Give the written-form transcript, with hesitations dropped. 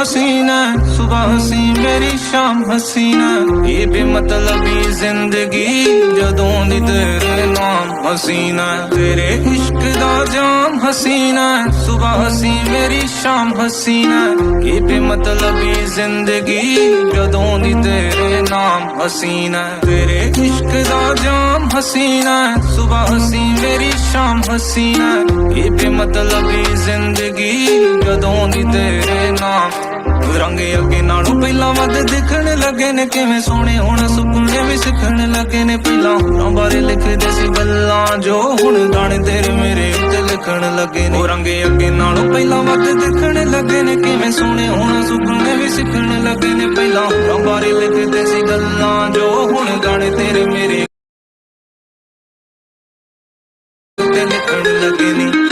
हसीना, सुबह हसी मेरी शाम हसीना। ये बेमतलबी जिंदगी जदों दी तेरे नाम हसीना। तेरे इश्क दा जाम हसीना, सुबह हसी मेरी शाम हसीना। ये बेमतलबी जिंदगी जदों दी तेरे नाम हसीना। तेरे इश्क दा जाम हसीना, सुबह हसी मेरी शाम हसीना। ये बेमतलबी जिंदगी जदों दी तेरे नाम। रंग अगे नालों पहला वध दिखण लगे ने, किवें सोहणे होना सुपने भी सिखण लगे ने। पहला होरां बारे लिखदे सी गल्लां जो हुण गाने तेरे मेरे उत्ते लिखण लगे ने। रंग अगे नालों पहला वध दिखण लगे ने, किवें सोहणे होना सुपने भी सिखण लगे ने। पहला होरां बारे लिखदे सी गल्लां जो हुण गाने तेरे मेरे उत्ते लिखण लगे ने।